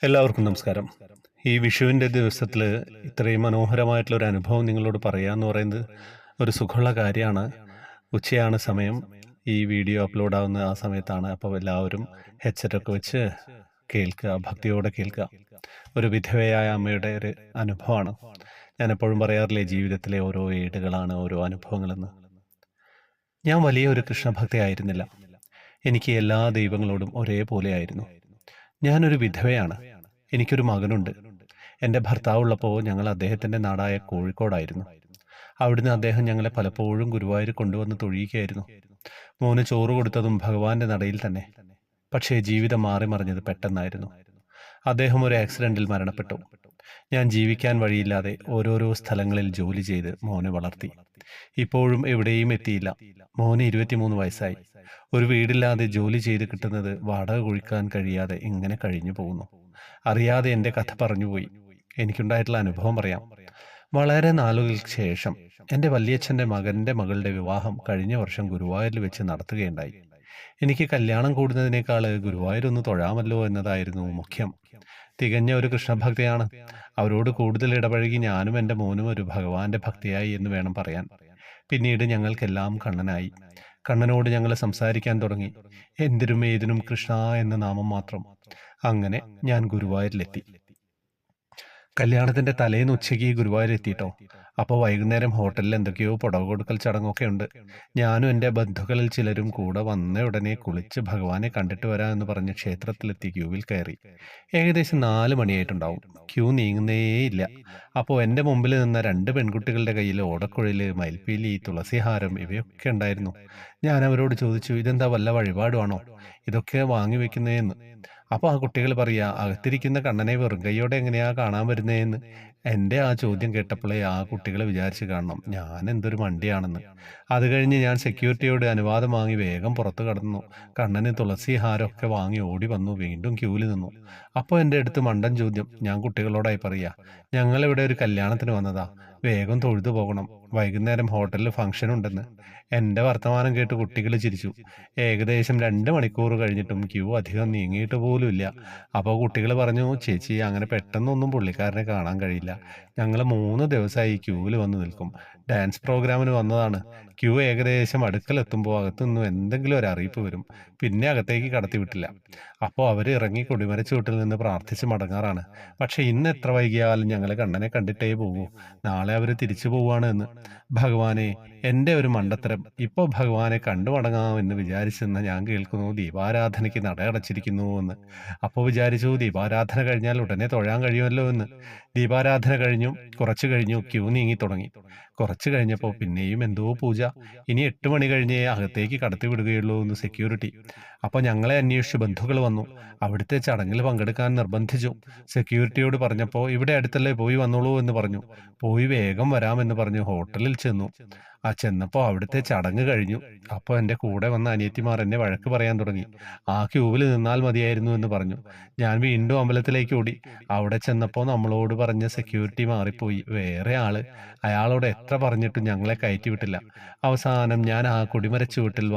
എല്ലാവർക്കും നമസ്കാരം. ഈ വിഷുവിൻ്റെ ദിവസത്തിൽ ഇത്രയും മനോഹരമായിട്ടുള്ളൊരു അനുഭവം നിങ്ങളോട് പറയാന്ന് പറയുന്നത് ഒരു സുഖമുള്ള കാര്യമാണ്. ഉച്ചയാണ് സമയം. ഈ വീഡിയോ അപ്ലോഡ് ആവുന്ന ആ സമയത്താണ്. അപ്പോൾ എല്ലാവരും ഹെഡ്സെറ്റൊക്കെ വെച്ച് കേൾക്കുക, ഭക്തിയോടെ കേൾക്കുക. ഒരു വിധവയായ അമ്മയുടെ ഒരു അനുഭവമാണ്. ഞാൻ എപ്പോഴും പറയാറില്ലേ, ജീവിതത്തിലെ ഓരോ ഏടുകളാണ് ഓരോ അനുഭവങ്ങളെന്ന്. ഞാൻ വലിയ ഒരു കൃഷ്ണഭക്തയായിരുന്നില്ല. എനിക്ക് എല്ലാ ദൈവങ്ങളോടും ഒരേപോലെ ആയിരുന്നു. ഞാനൊരു വിധവയാണ്. എനിക്കൊരു മകനുണ്ട്. എൻ്റെ ഭർത്താവുള്ളപ്പോൾ ഞങ്ങൾ അദ്ദേഹത്തിൻ്റെ നാടായ കോഴിക്കോടായിരുന്നു. അവിടുന്ന് അദ്ദേഹം ഞങ്ങളെ പലപ്പോഴും ഗുരുവായൂർ കൊണ്ടുവന്ന് തൊഴിയുകയായിരുന്നു. മോന് ചോറ് കൊടുത്തതും ഭഗവാന്റെ നടയിൽ തന്നെ. പക്ഷേ ജീവിതം മാറി മറിഞ്ഞത് പെട്ടെന്നായിരുന്നു. അദ്ദേഹം ഒരു ആക്സിഡന്റിൽ മരണപ്പെട്ടു. ഞാൻ ജീവിക്കാൻ വഴിയില്ലാതെ ഓരോരോ സ്ഥലങ്ങളിൽ ജോലി ചെയ്ത് മോനെ വളർത്തി. ഇപ്പോഴും എവിടെയും എത്തിയില്ല. മോന് 23 വയസ്സായി. ഒരു വീടില്ലാതെ ജോലി ചെയ്ത് കിട്ടുന്നത് വാടക കുഴിക്കാൻ കഴിയാതെ ഇങ്ങനെ കഴിഞ്ഞു പോകുന്നു. അറിയാതെ എൻ്റെ കഥ പറഞ്ഞുപോയി. എനിക്കുണ്ടായിട്ടുള്ള അനുഭവം പറയാം. വളരെ നാളുകൾക്ക് ശേഷം എൻ്റെ വല്യച്ഛൻ്റെ മകൻ്റെ മകളുടെ വിവാഹം കഴിഞ്ഞ വർഷം ഗുരുവായൂരിൽ വെച്ച് നടത്തുകയുണ്ടായി. എനിക്ക് കല്യാണം കൂടുന്നതിനേക്കാൾ ഗുരുവായൂർ ഒന്ന് തൊഴാമല്ലോ എന്നതായിരുന്നു മുഖ്യം. തികഞ്ഞ ഒരു കൃഷ്ണഭക്തയാണ്. അവരോട് കൂടുതൽ ഇടപഴകി ഞാനും എൻ്റെ മോനും ഒരു ഭഗവാന്റെ ഭക്തിയായി എന്ന് വേണം പറയാൻ. പിന്നീട് ഞങ്ങൾക്കെല്ലാം കണ്ണനായി. കണ്ണനോട് ഞങ്ങൾ സംസാരിക്കാൻ തുടങ്ങി. എന്തിനും ഏതിനും കൃഷ്ണ എന്ന നാമം മാത്രം. അങ്ങനെ ഞാൻ ഗുരുവായൂരിലെത്തി. കല്യാണത്തിന്റെ തലേന്ന് ഉച്ചയ്ക്ക് ഗുരുവായൂർ എത്തിയിട്ടോ. അപ്പോൾ വൈകുന്നേരം ഹോട്ടലിൽ എന്തൊക്കെയോ പുടവ കൊടുക്കൽ ചടങ്ങൊക്കെ ഉണ്ട്. ഞാനും എൻ്റെ ബന്ധുക്കളിൽ ചിലരും കൂടെ വന്ന ഉടനെ കുളിച്ച് ഭഗവാനെ കണ്ടിട്ട് വരാമെന്ന് പറഞ്ഞ് ക്ഷേത്രത്തിലെത്തി ക്യൂവിൽ കയറി. ഏകദേശം 4 മണിയായിട്ടുണ്ടാവും. ക്യൂ നീങ്ങുന്നേയില്ല. അപ്പോൾ എൻ്റെ മുമ്പിൽ നിന്ന 2 പെൺകുട്ടികളുടെ കയ്യിൽ ഓടക്കുഴൽ, മയിൽപ്പീലി, തുളസിഹാരം ഇവയൊക്കെ ഉണ്ടായിരുന്നു. ഞാൻ അവരോട് ചോദിച്ചു, ഇതെന്താ വല്ല വഴിപാടുവാണോ ഇതൊക്കെ വാങ്ങി വെക്കുന്നതെന്ന്. അപ്പോൾ ആ കുട്ടികൾ പറയാ, അകത്തിരിക്കുന്ന കണ്ണനെ വെറും കൈയോടെ എങ്ങനെയാ കാണാൻ വരുന്നതെന്ന്. എൻ്റെ ആ ചോദ്യം കേട്ടപ്പോഴേ ആ കുട്ടികളെ വിചാരിച്ച് കാണണം ഞാൻ എന്തൊരു മണ്ടിയാണെന്ന്. അത് കഴിഞ്ഞ് ഞാൻ സെക്യൂരിറ്റിയോട് അനുവാദം വാങ്ങി വേഗം പുറത്തു കടന്നു. കണ്ണന് തുളസി ഹാരമൊക്കെ വാങ്ങി ഓടി വന്നു. വീണ്ടും ക്യൂവിൽ നിന്നു. അപ്പോൾ എൻ്റെ അടുത്ത് മണ്ടൻ ചോദ്യം. ഞാൻ കുട്ടികളോടായി പറയാ, ഞങ്ങളിവിടെ ഒരു കല്യാണത്തിന് വന്നതാ, വേഗം തൊഴുതു പോകണം, വൈകുന്നേരം ഹോട്ടലിൽ ഫംഗ്ഷൻ ഉണ്ടെന്ന്. എൻ്റെ വർത്തമാനം കേട്ട് കുട്ടികൾ ചിരിച്ചു. ഏകദേശം 2 മണിക്കൂർ കഴിഞ്ഞിട്ടും ക്യൂ അധികം നീങ്ങിയിട്ട് പോലുമില്ല. അപ്പോൾ കുട്ടികൾ പറഞ്ഞു, ചേച്ചി അങ്ങനെ പെട്ടെന്നൊന്നും പുള്ളിക്കാരനെ കാണാൻ കഴിയില്ല. ഞങ്ങൾ 3 ദിവസമായി ക്യൂവിൽ വന്ന് നിൽക്കും. ഡാൻസ് പ്രോഗ്രാമിന് വന്നതാണ്. ക്യൂ ഏകദേശം അടുക്കലെത്തുമ്പോൾ അകത്തുനിന്നും എന്തെങ്കിലും ഒരു അറിയിപ്പ് വരും. പിന്നെ അകത്തേക്ക് കടത്തിവിട്ടില്ല. അപ്പോൾ അവർ ഇറങ്ങി കൊടിമരച്ചുവട്ടിൽ നിന്ന് പ്രാർത്ഥിച്ച് മടങ്ങാറാണ്. പക്ഷെ ഇന്ന് എത്ര വൈകിയാലും ഞങ്ങൾ കണ്ണനെ കണ്ടിട്ടേ പോകൂ. നാളെ അവർ തിരിച്ചു പോവുകയാണ് എന്ന്. ഭഗവാനെ, എൻ്റെ ഒരു മണ്ടത്തരം. ഇപ്പോൾ ഭഗവാനെ കണ്ടു മടങ്ങാമെന്ന് വിചാരിച്ചെന്ന് ഞാൻ കേൾക്കുന്നു ദീപാരാധനയ്ക്ക് നട അടച്ചിരിക്കുന്നു എന്ന്. അപ്പോൾ വിചാരിച്ചു ദീപാരാധന കഴിഞ്ഞാൽ ഉടനെ തൊഴാൻ കഴിയുമല്ലോ എന്ന്. ദീപാരാധന കഴിഞ്ഞു. കുറച്ചു കഴിഞ്ഞു ക്യൂ നീങ്ങി തുടങ്ങി. കുറച്ചു കഴിഞ്ഞപ്പോൾ പിന്നെയും എന്തോ പൂജ. ഇനി 8 മണി കഴിഞ്ഞേ അകത്തേക്ക് കടത്തി വിടുകയുള്ളൂ എന്ന് സെക്യൂരിറ്റി. അപ്പോൾ ഞങ്ങളെ അന്വേഷിച്ച് ബന്ധുക്കൾ വന്നു. അവിടുത്തെ ചടങ്ങിൽ പങ്കെടുക്കാൻ നിർബന്ധിച്ചു. സെക്യൂരിറ്റിയോട് പറഞ്ഞപ്പോൾ ഇവിടെ അടുത്തല്ലേ, പോയി വന്നോളൂ എന്ന് പറഞ്ഞു. പോയി വേഗം വരാമെന്ന് പറഞ്ഞു ഹോട്ടലിൽ ചെന്നു. ചെന്നപ്പോൾ അവിടുത്തെ ചടങ്ങ് കഴിഞ്ഞു. അപ്പോൾ എൻ്റെ കൂടെ വന്ന അനിയത്തിമാർ എന്നെ വഴക്ക് പറയാൻ തുടങ്ങി. ആ ക്യൂവിൽ നിന്നാൽ മതിയായിരുന്നു എന്ന് പറഞ്ഞു. ഞാൻ വീണ്ടും അമ്പലത്തിലേക്ക് ഓടി. അവിടെ ചെന്നപ്പോൾ നമ്മളോട് പറഞ്ഞ സെക്യൂരിറ്റി മാറിപ്പോയി. വേറെ ആള്. അയാളോട് എത്ര പറഞ്ഞിട്ടും ഞങ്ങളെ കയറ്റി വിട്ടില്ല. അവസാനം ഞാൻ ആ കൊടിമരച്ചുവട്ടിൽ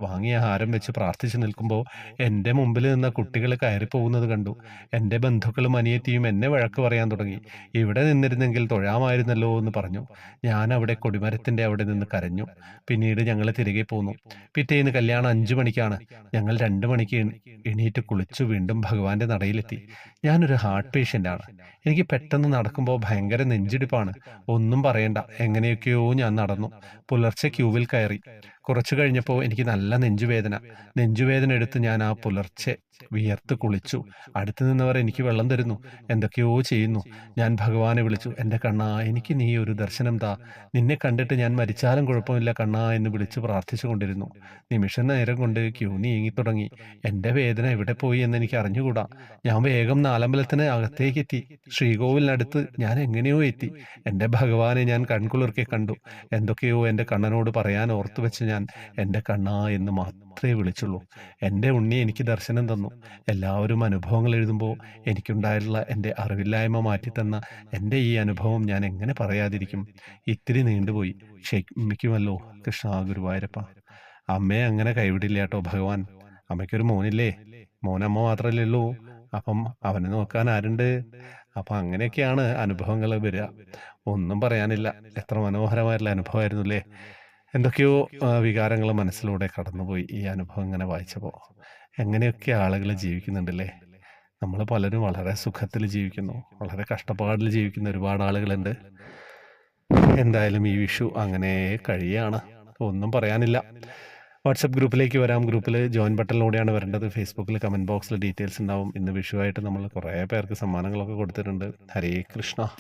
വാങ്ങിയ ഹാരം വെച്ച് പ്രാർത്ഥിച്ചു നിൽക്കുമ്പോൾ എൻ്റെ മുമ്പിൽ നിന്ന കുട്ടികൾ കയറിപ്പോകുന്നത് കണ്ടു. എൻ്റെ ബന്ധുക്കളും അനിയത്തിയും എന്നെ വഴക്ക് പറയാൻ തുടങ്ങി. ഇവിടെ നിന്നിരുന്നെങ്കിൽ തൊഴാമായിരുന്നല്ലോ എന്ന് പറഞ്ഞു. ഞാൻ അവിടെ കൊടിമരത്തിന്റെ അവിടെ നിന്ന് കരഞ്ഞു. പിന്നീട് ഞങ്ങൾ തിരികെ പോന്നു. പിറ്റേന്ന് കല്യാണം 5 മണിക്കാണ്. ഞങ്ങൾ 2 മണിക്ക് എണീറ്റ് കുളിച്ചു വീണ്ടും ഭഗവാന്റെ നടയിലെത്തി. ഞാനൊരു ഹാർട്ട് പേഷ്യൻ്റ് ആണ്. എനിക്ക് പെട്ടെന്ന് നടക്കുമ്പോൾ ഭയങ്കര നെഞ്ചിടിപ്പാണ്. ഒന്നും പറയണ്ട, എങ്ങനെയൊക്കെയോ ഞാൻ നടന്നു. പുലർച്ചെ ക്യൂവിൽ കയറി. കുറച്ചു കഴിഞ്ഞപ്പോൾ എനിക്ക് നല്ല നെഞ്ചുവേദന എടുത്ത് ഞാൻ ആ പുലർച്ചെ വിയർത്ത് കുളിച്ചു. അടുത്തു നിന്നവർ എനിക്ക് വെള്ളം തരുന്നു, എന്തൊക്കെയോ ചെയ്യുന്നു. ഞാൻ ഭഗവാനെ വിളിച്ചു, എൻ്റെ കണ്ണാ, എനിക്ക് നീ ഒരു ദർശനം താ. നിന്നെ കണ്ടിട്ട് ഞാൻ മരിച്ചാലും കുഴപ്പമില്ല കണ്ണാ എന്ന് വിളിച്ച് പ്രാർത്ഥിച്ചു കൊണ്ടിരുന്നു. നിമിഷ നേരം കൊണ്ട് ക്യൂ നീങ്ങിത്തുടങ്ങി. എൻ്റെ വേദന എവിടെ പോയി എന്ന് എനിക്ക് അറിഞ്ഞുകൂടാ. ഞാൻ വേഗം നാലമ്പലത്തിന് അകത്തേക്കെത്തി. ശ്രീകോവിലിനടുത്ത് ഞാൻ എങ്ങനെയോ എത്തി. എൻ്റെ ഭഗവാനെ ഞാൻ കൺകുളിർക്കെ കണ്ടു. എന്തൊക്കെയോ എൻ്റെ കണ്ണനോട് പറയാൻ ഓർത്തു വെച്ച് ഞാൻ എൻ്റെ കണ്ണാ എന്ന് മാത്രമേ വിളിച്ചുള്ളൂ. എൻ്റെ ഉണ്ണി എനിക്ക് ദർശനം തന്നു. എല്ലാവരും അനുഭവങ്ങൾ എഴുതുമ്പോൾ എനിക്കുണ്ടായിട്ടുള്ള എൻ്റെ അറിവില്ലായ്മ മാറ്റിത്തന്ന എൻ്റെ ഈ അനുഭവം ഞാൻ എങ്ങനെ പറയാതിരിക്കും? ഇത്തിരി നീണ്ടുപോയി, ക്ഷമിക്കുമല്ലോ കൃഷ്ണ ഗുരുവായൂരപ്പ. അമ്മയെ അങ്ങനെ കൈവിടില്ല കേട്ടോ ഭഗവാൻ. അമ്മയ്ക്കൊരു മോനില്ലേ? മോനമ്മ മാത്രമല്ലേ ഉള്ളൂ. അപ്പം അവനെ നോക്കാൻ ആരുണ്ട്? അപ്പം അങ്ങനെയൊക്കെയാണ് അനുഭവങ്ങൾ വരിക. ഒന്നും പറയാനില്ല. എത്ര മനോഹരമായിട്ടുള്ള അനുഭവമായിരുന്നു അല്ലേ? എന്തൊക്കെയോ വികാരങ്ങൾ മനസ്സിലൂടെ കടന്നുപോയി ഈ അനുഭവം ഇങ്ങനെ വായിച്ചപ്പോൾ. എങ്ങനെയൊക്കെ ആളുകൾ ജീവിക്കുന്നുണ്ടല്ലേ? നമ്മൾ പലരും വളരെ സുഖത്തിൽ ജീവിക്കുന്നു. വളരെ കഷ്ടപ്പാടിൽ ജീവിക്കുന്ന ഒരുപാട് ആളുകളുണ്ട്. എന്തായാലും ഈ വിഷു അങ്ങനെ കഴിയാണ്. ഒന്നും പറയാനില്ല. വാട്സപ്പ് ഗ്രൂപ്പിലേക്ക് വരാം. ഗ്രൂപ്പിൽ ജോയിൻ ബട്ടണിലൂടെയാണ് വരേണ്ടത്. ഫേസ്ബുക്കിൽ കമൻറ്റ് ബോക്സിൽ ഡീറ്റെയിൽസ് ഉണ്ടാവും. ഇന്ന് വിഷുവായിട്ട് നമ്മൾ കുറേ പേർക്ക് സമ്മാനങ്ങളൊക്കെ കൊടുത്തിട്ടുണ്ട്. ഹരേ കൃഷ്ണ.